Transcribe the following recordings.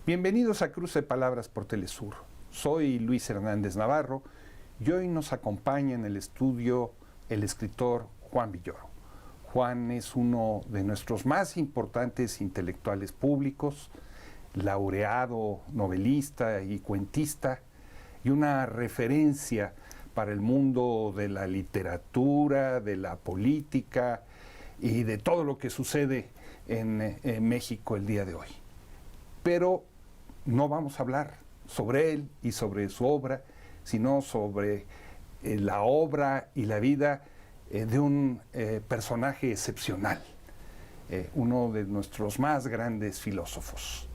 Bienvenidos a Cruce de Palabras por Telesur. Soy Luis Hernández Navarro y hoy nos acompaña en el estudio el escritor Juan Villoro. Juan es uno de nuestros más importantes intelectuales públicos, laureado, novelista y cuentista, y una referencia para el mundo de la literatura, de la política y de todo lo que sucede en México el día de hoy. Pero no vamos a hablar sobre él y sobre su obra, sino sobre la obra y la vida de un personaje excepcional, uno de nuestros más grandes filósofos,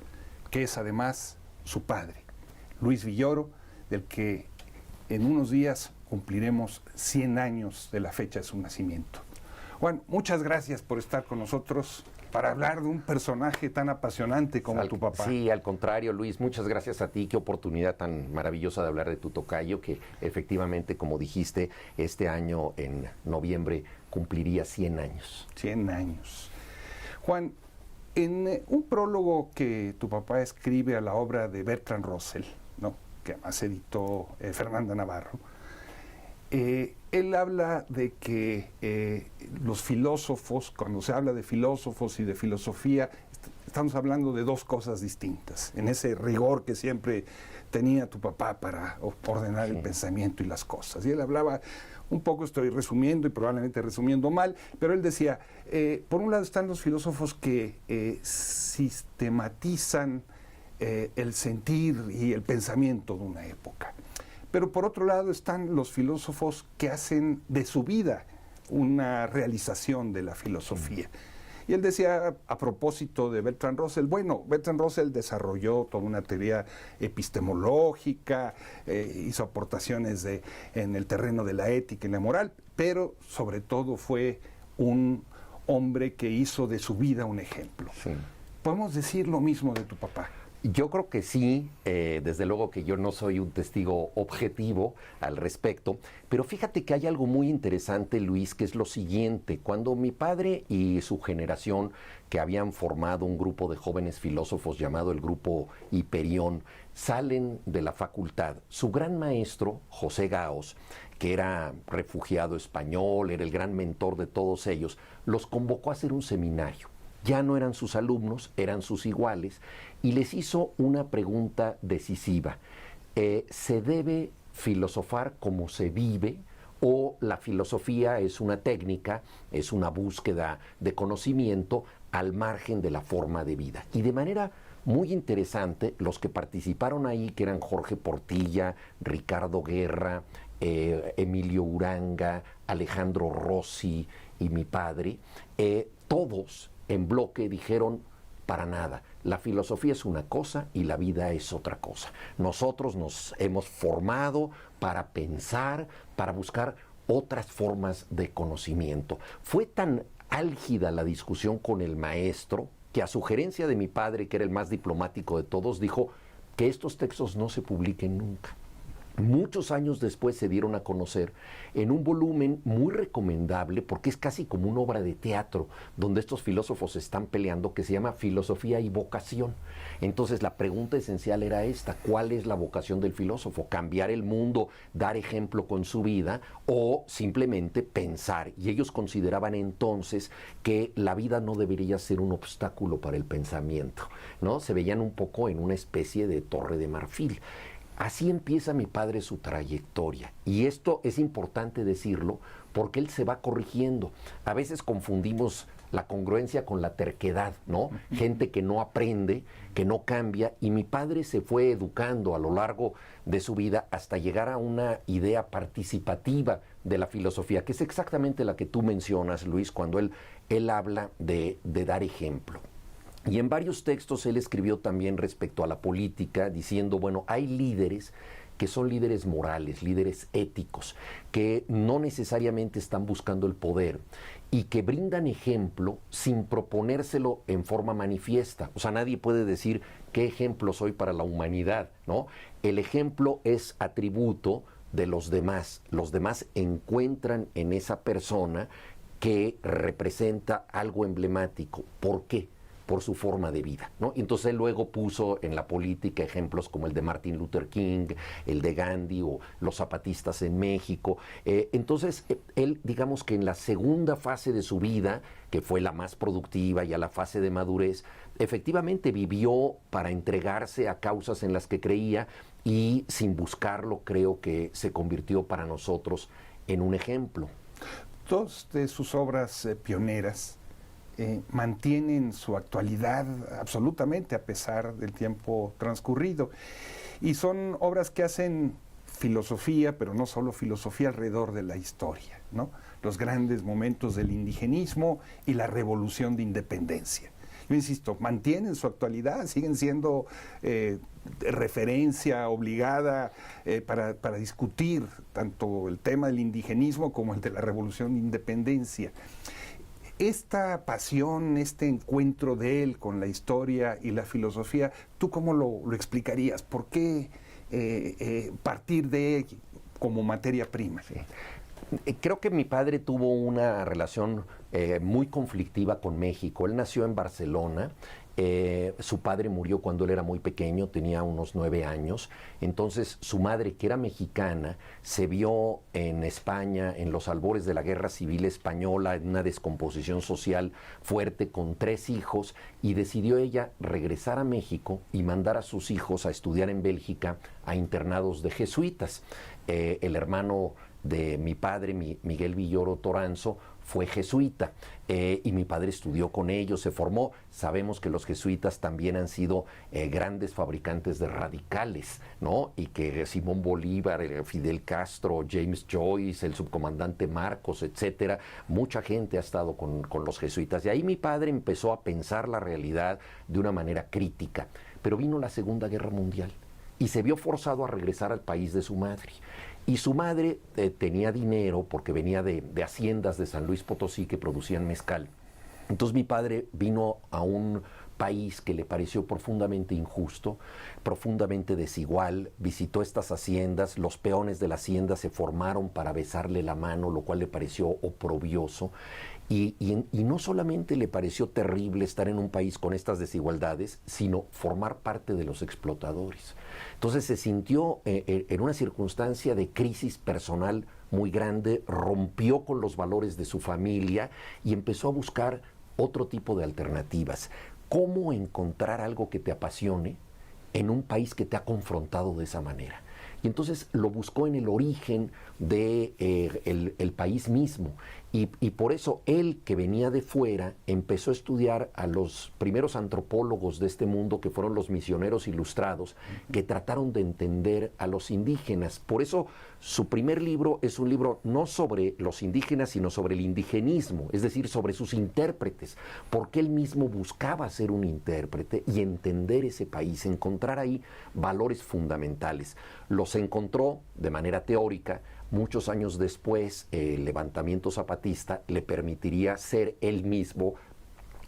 que es además su padre, Luis Villoro, del que en unos días cumpliremos 100 años de la fecha de su nacimiento. Juan, muchas gracias por estar con nosotros para hablar de un personaje tan apasionante como tu papá. Sí, al contrario, Luis, muchas gracias a ti. Qué oportunidad tan maravillosa de hablar de tu tocayo, que efectivamente, como dijiste, este año en noviembre cumpliría 100 años. 100 años. Juan, en un prólogo que tu papá escribe a la obra de Bertrand Russell, ¿no?, que además editó Fernanda Navarro, él habla de que los filósofos, cuando se habla de filósofos y de filosofía, estamos hablando de dos cosas distintas, en ese rigor que siempre tenía tu papá para ordenar el pensamiento y las cosas. Y él hablaba, un poco estoy resumiendo y probablemente resumiendo mal, pero él decía, por un lado están los filósofos que sistematizan el sentir y el pensamiento de una época. Pero por otro lado están los filósofos que hacen de su vida una realización de la filosofía. Y él decía, a propósito de Bertrand Russell, bueno, Bertrand Russell desarrolló toda una teoría epistemológica, hizo aportaciones en el terreno de la ética y la moral, pero sobre todo fue un hombre que hizo de su vida un ejemplo. Sí. ¿Podemos decir lo mismo de tu papá? Yo creo que sí, desde luego que yo no soy un testigo objetivo al respecto, pero fíjate que hay algo muy interesante, Luis, que es lo siguiente. Cuando mi padre y su generación, que habían formado un grupo de jóvenes filósofos llamado el Grupo Hiperión, salen de la facultad, su gran maestro, José Gaos, que era refugiado español, era el gran mentor de todos ellos, los convocó a hacer un seminario. Ya no eran sus alumnos, eran sus iguales, y les hizo una pregunta decisiva. ¿Se debe filosofar como se vive o la filosofía es una técnica, es una búsqueda de conocimiento al margen de la forma de vida? Y de manera muy interesante, los que participaron ahí, que eran Jorge Portilla, Ricardo Guerra, Emilio Uranga, Alejandro Rossi y mi padre, todos en bloque dijeron, para nada, la filosofía es una cosa y la vida es otra cosa. Nosotros nos hemos formado para pensar, para buscar otras formas de conocimiento. Fue tan álgida la discusión con el maestro que, a sugerencia de mi padre, que era el más diplomático de todos, dijo que estos textos no se publiquen nunca. Muchos años después se dieron a conocer en un volumen muy recomendable, porque es casi como una obra de teatro, donde estos filósofos están peleando, que se llama Filosofía y Vocación. Entonces la pregunta esencial era esta: ¿cuál es la vocación del filósofo? ¿Cambiar el mundo, dar ejemplo con su vida, o simplemente pensar? Y ellos consideraban entonces que la vida no debería ser un obstáculo para el pensamiento, ¿no? Se veían un poco en una especie de torre de marfil. Así empieza mi padre su trayectoria, y esto es importante decirlo porque él se va corrigiendo. A veces confundimos la congruencia con la terquedad, ¿no? Gente que no aprende, que no cambia, y mi padre se fue educando a lo largo de su vida hasta llegar a una idea participativa de la filosofía, que es exactamente la que tú mencionas, Luis, cuando él habla de dar ejemplo. Y en varios textos él escribió también respecto a la política, diciendo, bueno, hay líderes que son líderes morales, líderes éticos, que no necesariamente están buscando el poder y que brindan ejemplo sin proponérselo en forma manifiesta. O sea, nadie puede decir qué ejemplo soy para la humanidad, ¿no? El ejemplo es atributo de los demás. Los demás encuentran en esa persona que representa algo emblemático. ¿Por qué? por su forma de vida, ¿no? Y entonces él luego puso en la política ejemplos como el de Martin Luther King, el de Gandhi o los zapatistas en México. Entonces él, digamos que en la segunda fase de su vida, que fue la más productiva, ya la fase de madurez, efectivamente vivió para entregarse a causas en las que creía y sin buscarlo creo que se convirtió para nosotros en un ejemplo. Dos de sus obras pioneras mantienen su actualidad absolutamente a pesar del tiempo transcurrido. Y son obras que hacen filosofía, pero no solo filosofía, alrededor de la historia, ¿no? Los grandes momentos del indigenismo y la revolución de independencia. Yo insisto, mantienen su actualidad, siguen siendo referencia obligada para discutir tanto el tema del indigenismo como el de la revolución de independencia. Esta pasión, este encuentro de él con la historia y la filosofía, ¿tú cómo lo explicarías? ¿Por qué partir de él como materia prima? Sí. Creo que mi padre tuvo una relación muy conflictiva con México. Él nació en Barcelona. Su padre murió cuando él era muy pequeño, tenía unos 9 años. Entonces su madre, que era mexicana, se vio en España, en los albores de la Guerra Civil Española, en una descomposición social fuerte con 3 hijos, y decidió ella regresar a México y mandar a sus hijos a estudiar en Bélgica a internados de jesuitas. El hermano de mi padre, Miguel Villoro Toranzo, fue jesuita y mi padre estudió con ellos, se formó. Sabemos que los jesuitas también han sido grandes fabricantes de radicales, ¿no? Y que Simón Bolívar, Fidel Castro, James Joyce, el subcomandante Marcos, etcétera, mucha gente ha estado con los jesuitas. Y ahí mi padre empezó a pensar la realidad de una manera crítica. Pero vino la Segunda Guerra Mundial y se vio forzado a regresar al país de su madre. Y su madre tenía dinero porque venía de haciendas de San Luis Potosí que producían mezcal. Entonces mi padre vino a un país que le pareció profundamente injusto, profundamente desigual, visitó estas haciendas, los peones de la hacienda se formaron para besarle la mano, lo cual le pareció oprobioso. Y no solamente le pareció terrible estar en un país con estas desigualdades, sino formar parte de los explotadores. Entonces se sintió en una circunstancia de crisis personal muy grande, rompió con los valores de su familia y empezó a buscar otro tipo de alternativas. ¿Cómo encontrar algo que te apasione en un país que te ha confrontado de esa manera? Y entonces lo buscó en el origen de el país mismo. Y por eso él, que venía de fuera, empezó a estudiar a los primeros antropólogos de este mundo, que fueron los misioneros ilustrados, que trataron de entender a los indígenas. Por eso su primer libro es un libro no sobre los indígenas, sino sobre el indigenismo, es decir, sobre sus intérpretes, porque él mismo buscaba ser un intérprete y entender ese país, encontrar ahí valores fundamentales. Los encontró de manera teórica. Muchos años después, el levantamiento zapatista le permitiría ser él mismo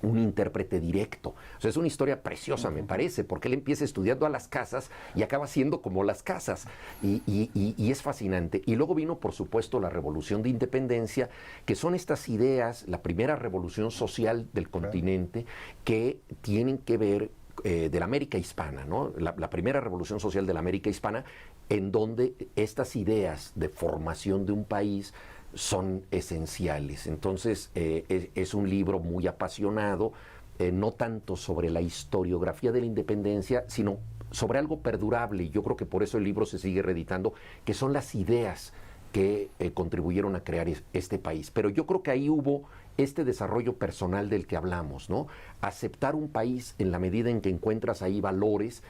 un intérprete directo. O sea, es una historia preciosa, me parece, porque él empieza estudiando a las casas y acaba siendo como las casas. Y es fascinante. Y luego vino, por supuesto, la Revolución de Independencia, que son estas ideas, la primera revolución social del continente, que tienen que ver de la América hispana, ¿no? La primera revolución social de la América hispana, en donde estas ideas de formación de un país son esenciales. Entonces es un libro muy apasionado, no tanto sobre la historiografía de la independencia, sino sobre algo perdurable, y yo creo que por eso el libro se sigue reeditando, que son las ideas que contribuyeron a crear este país. Pero yo creo que ahí hubo este desarrollo personal del que hablamos, ¿no? Aceptar un país en la medida en que encuentras ahí valores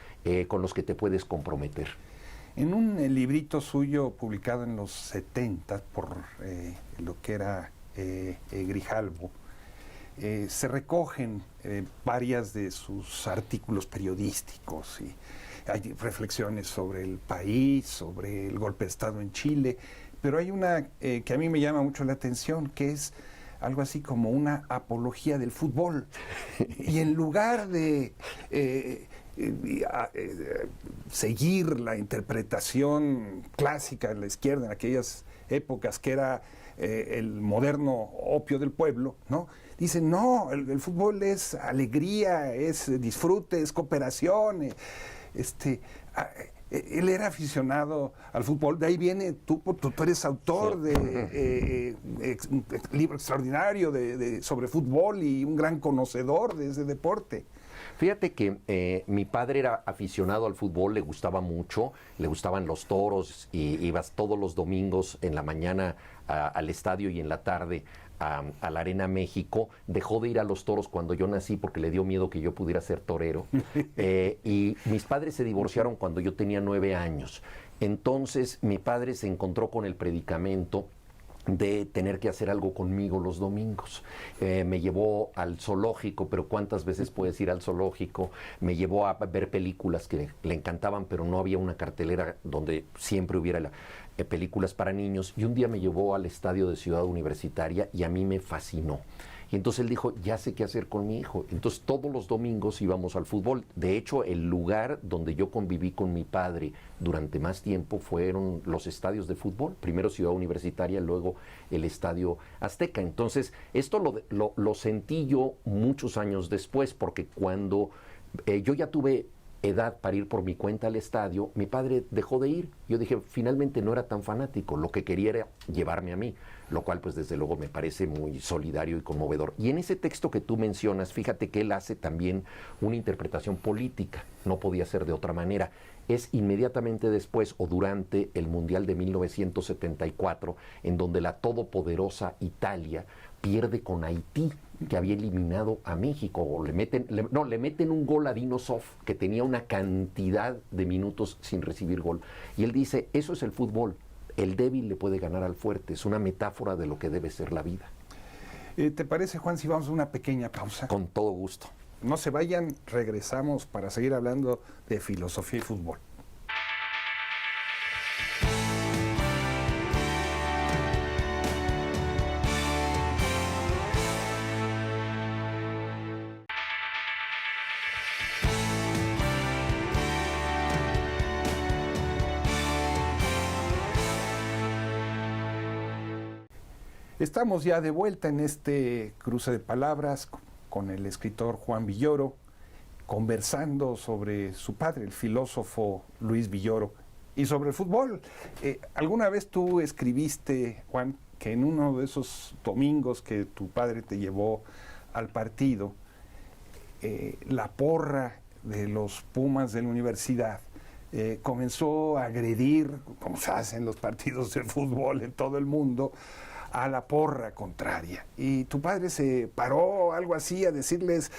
con los que te puedes comprometer. En un librito suyo publicado en los 70 por lo que era Grijalbo, se recogen varias de sus artículos periodísticos y hay reflexiones sobre el país, sobre el golpe de Estado en Chile, pero hay una que a mí me llama mucho la atención, que es algo así como una apología del fútbol. Y en lugar de seguir la interpretación clásica de la izquierda en aquellas épocas, que era el moderno opio del pueblo, ¿no? Dicen, no, el fútbol es alegría, es disfrute, es cooperación. Él era aficionado al fútbol, de ahí viene, tú eres autor de un libro extraordinario sobre fútbol y un gran conocedor de ese deporte. Fíjate que mi padre era aficionado al fútbol, le gustaba mucho, le gustaban los toros y ibas todos los domingos en la mañana al estadio y en la tarde a la Arena México. Dejó de ir a los toros cuando yo nací porque le dio miedo que yo pudiera ser torero. Y mis padres se divorciaron cuando yo tenía 9 años. Entonces mi padre se encontró con el predicamento de tener que hacer algo conmigo los domingos. Me llevó al zoológico, pero ¿cuántas veces puedes ir al zoológico? Me llevó a ver películas que le encantaban, pero no había una cartelera donde siempre hubiera películas para niños. Y un día me llevó al estadio de Ciudad Universitaria y a mí me fascinó. Y entonces él dijo, ya sé qué hacer con mi hijo. Entonces todos los domingos íbamos al fútbol. De hecho, el lugar donde yo conviví con mi padre durante más tiempo fueron los estadios de fútbol. Primero Ciudad Universitaria, luego el Estadio Azteca. Entonces, esto lo sentí yo muchos años después, porque cuando yo ya tuve edad para ir por mi cuenta al estadio, mi padre dejó de ir. Yo dije, finalmente no era tan fanático, lo que quería era llevarme a mí, lo cual pues desde luego me parece muy solidario y conmovedor. Y en ese texto que tú mencionas, fíjate que él hace también una interpretación política, no podía ser de otra manera. Es inmediatamente después o durante el Mundial de 1974, en donde la todopoderosa Italia pierde con Haití, que había eliminado a México. Le meten un gol a Dino Zoff, que tenía una cantidad de minutos sin recibir gol. Y él dice, eso es el fútbol, el débil le puede ganar al fuerte, es una metáfora de lo que debe ser la vida. ¿Te parece, Juan, si vamos a una pequeña pausa? Con todo gusto. No se vayan, regresamos para seguir hablando de filosofía y fútbol. Estamos ya de vuelta en este cruce de palabras con el escritor Juan Villoro, conversando sobre su padre, el filósofo Luis Villoro, y sobre el fútbol. ¿Alguna vez tú escribiste, Juan, que en uno de esos domingos que tu padre te llevó al partido, la porra de los Pumas de la universidad comenzó a agredir, como se hace en los partidos de fútbol en todo el mundo, a la porra contraria? Y tu padre se paró, algo así, a decirles,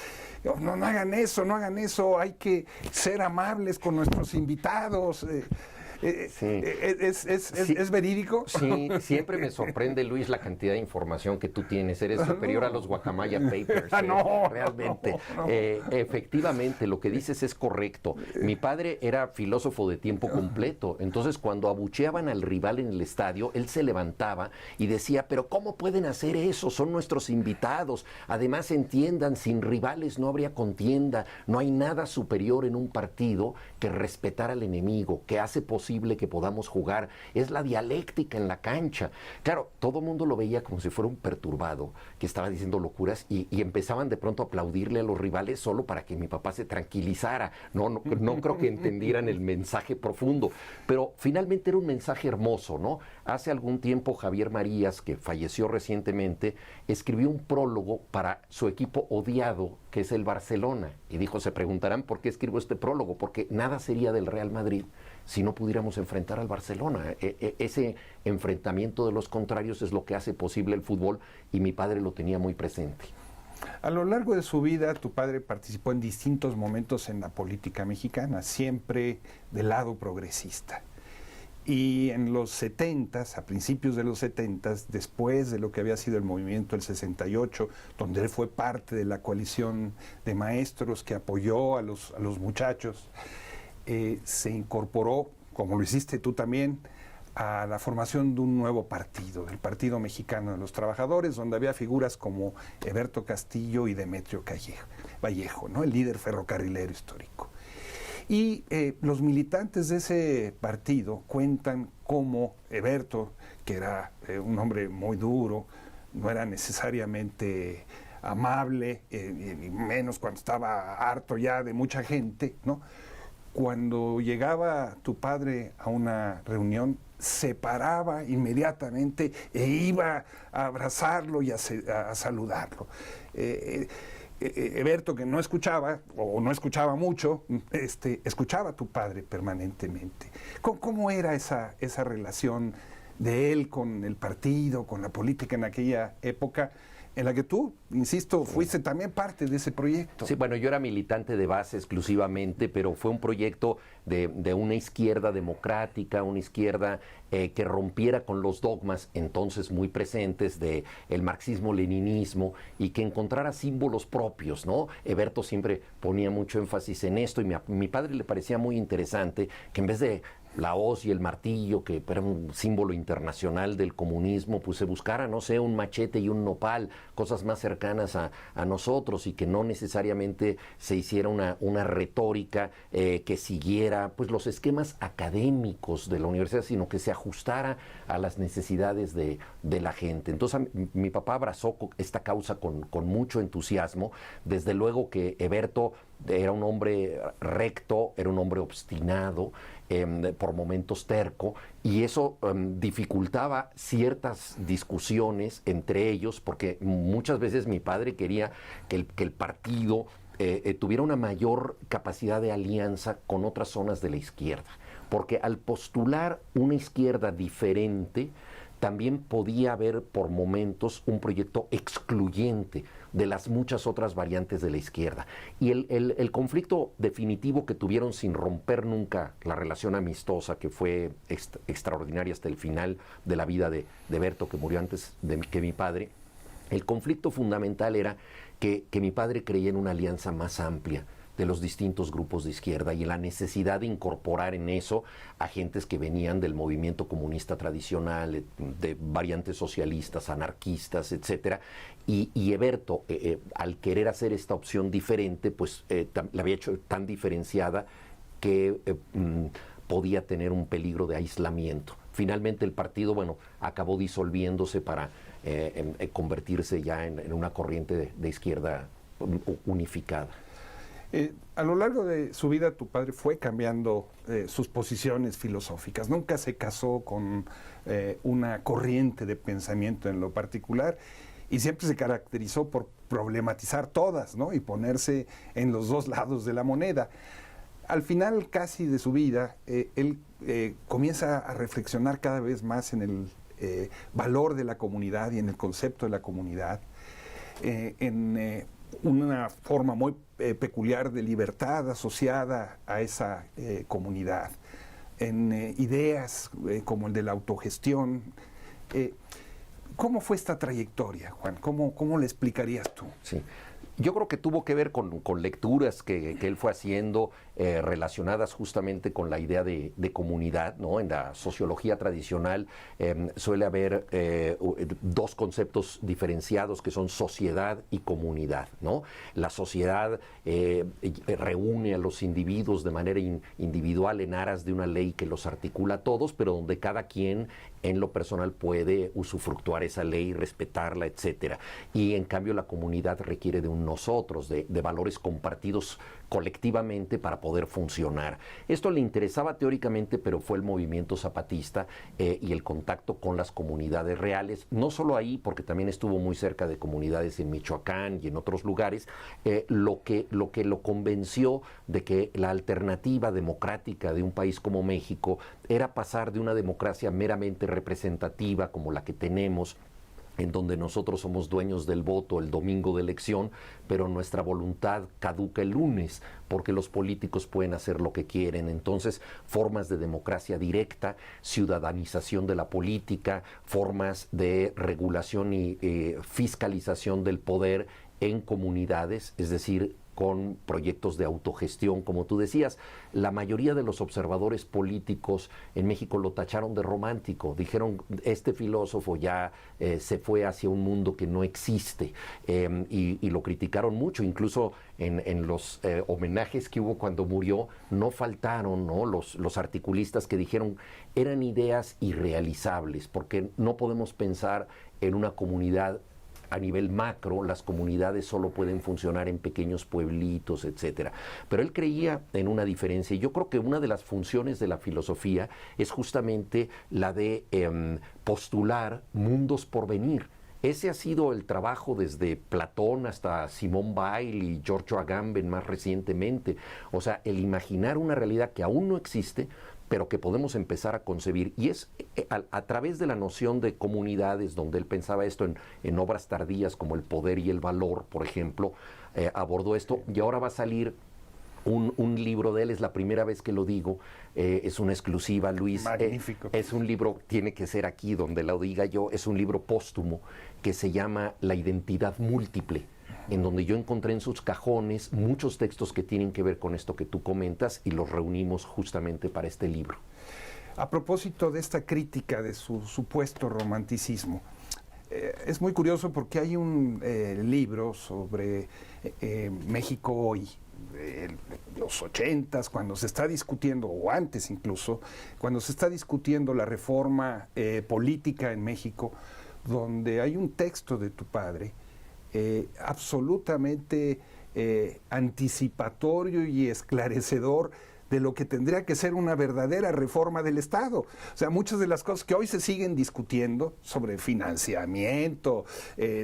no hagan eso, hay que ser amables con nuestros invitados. Sí. ¿Es verídico? Sí, siempre me sorprende, Luis, la cantidad de información que tú tienes. Eres superior a los Guacamaya Papers. Realmente. No. Efectivamente, lo que dices es correcto. Mi padre era filósofo de tiempo completo. Entonces, cuando abucheaban al rival en el estadio, él se levantaba y decía, pero ¿cómo pueden hacer eso? Son nuestros invitados. Además, entiendan, sin rivales no habría contienda. No hay nada superior en un partido que respetar al enemigo, que hace posible que podamos jugar, es la dialéctica en la cancha. Claro, todo el mundo lo veía como si fuera un perturbado que estaba diciendo locuras y empezaban de pronto a aplaudirle a los rivales solo para que mi papá se tranquilizara. No creo que entendieran el mensaje profundo, pero finalmente era un mensaje hermoso, ¿no? Hace algún tiempo Javier Marías, que falleció recientemente, escribió un prólogo para su equipo odiado, que es el Barcelona, y dijo, se preguntarán por qué escribo este prólogo, porque nada sería del Real Madrid si no pudiéramos enfrentar al Barcelona. Ese enfrentamiento de los contrarios es lo que hace posible el fútbol, y mi padre lo tenía muy presente. A lo largo de su vida, tu padre participó en distintos momentos en la política mexicana, siempre del lado progresista. Y en los 70s, a principios de los 70s, después de lo que había sido el movimiento del 68, donde él fue parte de la coalición de maestros que apoyó a los muchachos, se incorporó, como lo hiciste tú también, a la formación de un nuevo partido, el Partido Mexicano de los Trabajadores, donde había figuras como Heberto Castillo y Demetrio Vallejo, ¿no? El líder ferrocarrilero histórico. Y los militantes de ese partido cuentan cómo Heberto, que era un hombre muy duro, no era necesariamente amable, y menos cuando estaba harto ya de mucha gente, ¿no? Cuando llegaba tu padre a una reunión, se paraba inmediatamente e iba a abrazarlo y a saludarlo. Heberto, que no escuchaba, o no escuchaba mucho, escuchaba a tu padre permanentemente. ¿Cómo era esa relación de él con el partido, con la política en aquella época, en la que tú, insisto, fuiste también parte de ese proyecto? Sí, bueno, yo era militante de base exclusivamente, pero fue un proyecto de una izquierda democrática, una izquierda que rompiera con los dogmas entonces muy presentes del marxismo-leninismo y que encontrara símbolos propios, ¿no? Heberto siempre ponía mucho énfasis en esto y mi padre le parecía muy interesante que en vez de la hoz y el martillo, que era un símbolo internacional del comunismo, pues se buscara, no sé, un machete y un nopal, cosas más cercanas a nosotros, y que no necesariamente se hiciera una retórica que siguiera pues los esquemas académicos de la universidad, sino que se ajustara a las necesidades de la gente. Entonces mi papá abrazó esta causa con mucho entusiasmo. Desde luego que Heberto era un hombre recto, era un hombre obstinado, por momentos terco, y eso dificultaba ciertas discusiones entre ellos, porque muchas veces mi padre quería que el partido tuviera una mayor capacidad de alianza con otras zonas de la izquierda, porque al postular una izquierda diferente, también podía haber por momentos un proyecto excluyente de las muchas otras variantes de la izquierda. Y el conflicto definitivo que tuvieron sin romper nunca la relación amistosa, que fue extraordinaria hasta el final de la vida de Berto, que murió antes que mi padre, el conflicto fundamental era que mi padre creía en una alianza más amplia de los distintos grupos de izquierda y en la necesidad de incorporar en eso a gentes que venían del movimiento comunista tradicional, de variantes socialistas, anarquistas, etcétera. Y Heberto, al querer hacer esta opción diferente, pues la había hecho tan diferenciada que podía tener un peligro de aislamiento. Finalmente el partido, bueno, acabó disolviéndose para convertirse ya en una corriente de izquierda unificada. A lo largo de su vida tu padre fue cambiando sus posiciones filosóficas. Nunca se casó con una corriente de pensamiento en lo particular y siempre se caracterizó por problematizar todas, ¿no? Y ponerse en los dos lados de la moneda. Al final casi de su vida, él comienza a reflexionar cada vez más en el valor de la comunidad y en el concepto de la comunidad, en una forma muy peculiar de libertad asociada a esa comunidad, en ideas como el de la autogestión. ¿Cómo fue esta trayectoria, Juan? ¿Cómo le explicarías tú? Sí. Yo creo que tuvo que ver con lecturas que él fue haciendo relacionadas justamente con la idea de comunidad, ¿no? En la sociología tradicional suele haber dos conceptos diferenciados que son sociedad y comunidad, ¿no? La sociedad reúne a los individuos de manera individual en aras de una ley que los articula a todos, pero donde cada quien en lo personal puede usufructuar esa ley, respetarla, etcétera. Y en cambio la comunidad requiere de un nosotros, de valores compartidos colectivamente para poder funcionar. Esto le interesaba teóricamente, pero fue el movimiento zapatista y el contacto con las comunidades reales, no solo ahí, porque también estuvo muy cerca de comunidades en Michoacán y en otros lugares, lo que lo convenció de que la alternativa democrática de un país como México era pasar de una democracia meramente representativa como la que tenemos, en donde nosotros somos dueños del voto el domingo de elección, pero nuestra voluntad caduca el lunes, porque los políticos pueden hacer lo que quieren. Entonces, formas de democracia directa, ciudadanización de la política, formas de regulación y fiscalización del poder en comunidades, es decir, con proyectos de autogestión, como tú decías. La mayoría de los observadores políticos en México lo tacharon de romántico. Dijeron, este filósofo ya se fue hacia un mundo que no existe, y lo criticaron mucho. Incluso en los homenajes que hubo cuando murió, no faltaron, ¿no?, los articulistas que dijeron eran ideas irrealizables, porque no podemos pensar en una comunidad a nivel macro. Las comunidades solo pueden funcionar en pequeños pueblitos, etcétera. Pero él creía en una diferencia, y yo creo que una de las funciones de la filosofía es justamente la de postular mundos por venir. Ese ha sido el trabajo desde Platón hasta Simone Weil y Giorgio Agamben más recientemente. O sea, el imaginar una realidad que aún no existe, pero que podemos empezar a concebir. Y es a través de la noción de comunidades, donde él pensaba esto en obras tardías como El poder y el valor, por ejemplo, abordó esto. Y ahora va a salir un libro de él, es la primera vez que lo digo, es una exclusiva, Luis. Magnífico. Es un libro, tiene que ser aquí donde lo diga yo, es un libro póstumo que se llama La identidad múltiple, en donde yo encontré en sus cajones muchos textos que tienen que ver con esto que tú comentas, y los reunimos justamente para este libro. A propósito de esta crítica de su supuesto romanticismo, es muy curioso porque hay un libro sobre México hoy, los 80s, cuando se está discutiendo, o antes incluso, cuando se está discutiendo la reforma política en México, donde hay un texto de tu padre absolutamente anticipatorio y esclarecedor de lo que tendría que ser una verdadera reforma del Estado. O sea, muchas de las cosas que hoy se siguen discutiendo sobre financiamiento,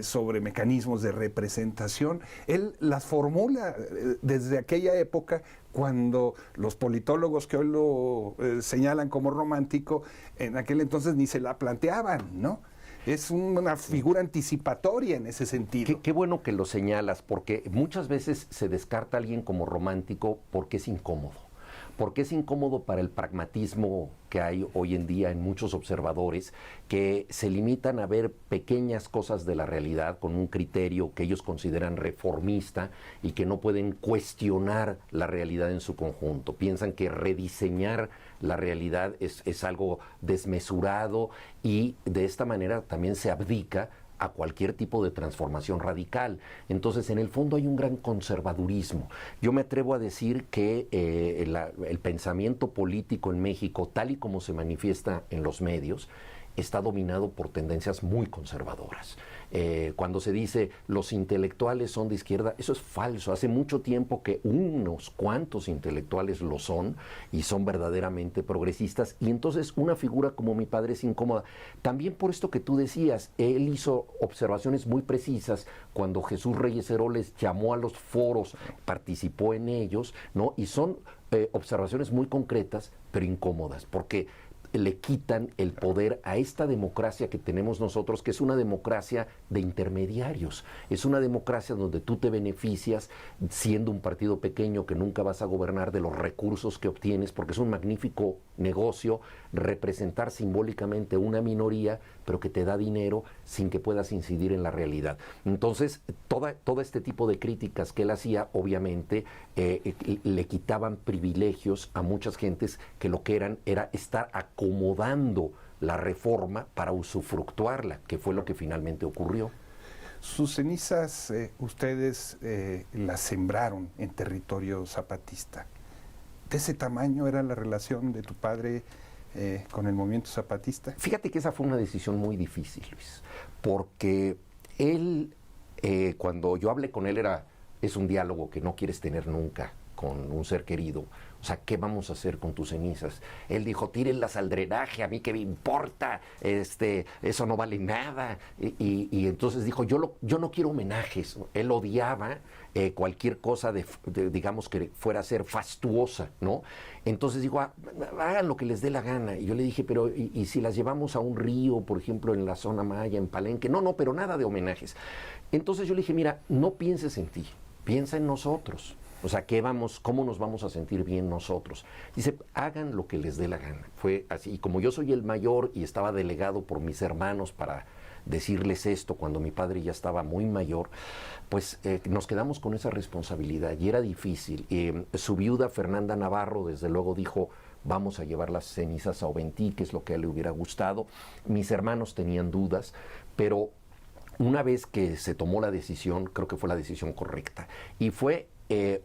sobre mecanismos de representación, él las formula desde aquella época, cuando los politólogos que hoy lo señalan como romántico, en aquel entonces ni se la planteaban, ¿no? Es una figura anticipatoria en ese sentido. Qué bueno que lo señalas, porque muchas veces se descarta a alguien como romántico porque es incómodo. Porque es incómodo para el pragmatismo que hay hoy en día en muchos observadores, que se limitan a ver pequeñas cosas de la realidad con un criterio que ellos consideran reformista y que no pueden cuestionar la realidad en su conjunto. Piensan que rediseñar la realidad es algo desmesurado, y de esta manera también se abdica a cualquier tipo de transformación radical. Entonces, en el fondo hay un gran conservadurismo. Yo me atrevo a decir que el pensamiento político en México, tal y como se manifiesta en los medios, está dominado por tendencias muy conservadoras. Cuando se dice los intelectuales son de izquierda, eso es falso. Hace mucho tiempo que unos cuantos intelectuales lo son, y son verdaderamente progresistas, y entonces una figura como mi padre es incómoda. También por esto que tú decías, él hizo observaciones muy precisas cuando Jesús Reyes Heroles llamó a los foros, participó en ellos, ¿no? Y son observaciones muy concretas, pero incómodas, porque le quitan el poder a esta democracia que tenemos nosotros, que es una democracia de intermediarios. Es una democracia donde tú te beneficias, siendo un partido pequeño que nunca vas a gobernar, de los recursos que obtienes, porque es un magnífico negocio representar simbólicamente una minoría, pero que te da dinero sin que puedas incidir en la realidad. Entonces, todo este tipo de críticas que él hacía, obviamente, le quitaban privilegios a muchas gentes que lo que eran era estar acomodando la reforma para usufructuarla, que fue lo que finalmente ocurrió. Sus cenizas ustedes las sembraron en territorio zapatista. ¿De ese tamaño era la relación de tu padre con el movimiento zapatista? Fíjate que esa fue una decisión muy difícil, Luis, porque él, cuando yo hablé con él, es un diálogo que no quieres tener nunca con un ser querido. O sea, ¿qué vamos a hacer con tus cenizas? Él dijo, tírenlas al drenaje, a mí qué me importa, eso no vale nada. Y entonces dijo, yo no quiero homenajes. Él odiaba cualquier cosa digamos, que fuera a ser fastuosa, ¿no? Entonces dijo, hagan lo que les dé la gana. Y yo le dije, pero ¿y si las llevamos a un río, por ejemplo, en la zona maya, en Palenque? No, pero nada de homenajes. Entonces yo le dije, mira, no pienses en ti, piensa en nosotros. O sea, ¿cómo nos vamos a sentir bien nosotros? Dice, hagan lo que les dé la gana. Fue así. Y como yo soy el mayor y estaba delegado por mis hermanos para decirles esto cuando mi padre ya estaba muy mayor, pues nos quedamos con esa responsabilidad y era difícil. Su viuda, Fernanda Navarro, desde luego dijo, vamos a llevar las cenizas a Oventí, que es lo que a él le hubiera gustado. Mis hermanos tenían dudas, pero una vez que se tomó la decisión, creo que fue la decisión correcta. Y fue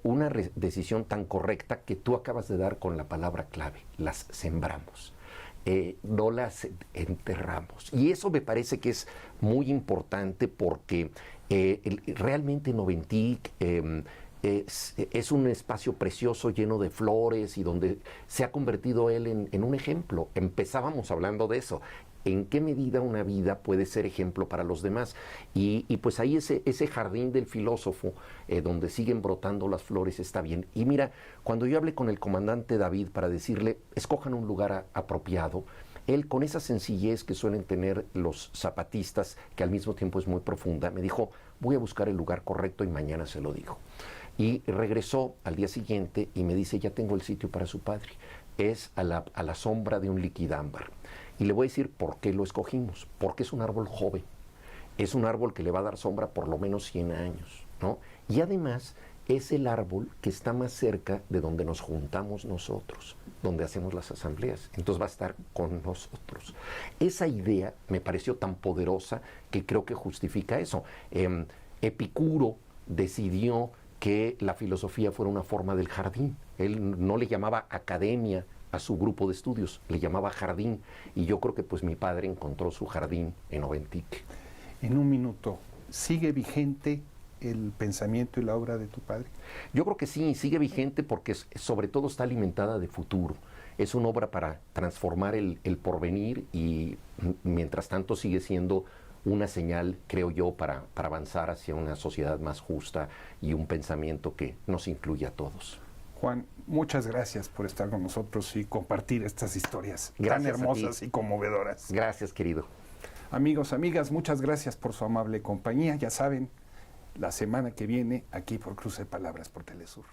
una decisión tan correcta que tú acabas de dar con la palabra clave, las sembramos. No las enterramos. Y eso me parece que es muy importante porque realmente Noventic es un espacio precioso lleno de flores y donde se ha convertido él en un ejemplo. Empezábamos hablando de eso. ¿En qué medida una vida puede ser ejemplo para los demás? Y pues ahí ese jardín del filósofo, donde siguen brotando las flores, está bien. Y mira, cuando yo hablé con el comandante David para decirle, escojan un lugar apropiado, él, con esa sencillez que suelen tener los zapatistas, que al mismo tiempo es muy profunda, me dijo, voy a buscar el lugar correcto y mañana se lo digo. Y regresó al día siguiente y me dice, ya tengo el sitio para su padre. Es a la sombra de un liquidámbar. Y le voy a decir por qué lo escogimos. Porque es un árbol joven. Es un árbol que le va a dar sombra por lo menos 100 años, ¿no? Y además es el árbol que está más cerca de donde nos juntamos nosotros, donde hacemos las asambleas. Entonces va a estar con nosotros. Esa idea me pareció tan poderosa que creo que justifica eso. Epicuro decidió que la filosofía fuera una forma del jardín. Él no le llamaba academia a su grupo de estudios, le llamaba jardín, y yo creo que pues mi padre encontró su jardín en Oventic. En un minuto, ¿sigue vigente el pensamiento y la obra de tu padre? Yo creo que sí, sigue vigente porque sobre todo está alimentada de futuro. Es una obra para transformar el porvenir y mientras tanto sigue siendo una señal, creo yo, para avanzar hacia una sociedad más justa y un pensamiento que nos incluya a todos. Juan, muchas gracias por estar con nosotros y compartir estas historias Gracias tan hermosas y conmovedoras. Gracias, querido. Amigos, amigas, muchas gracias por su amable compañía. Ya saben, la semana que viene, aquí por Cruce de Palabras por Telesur.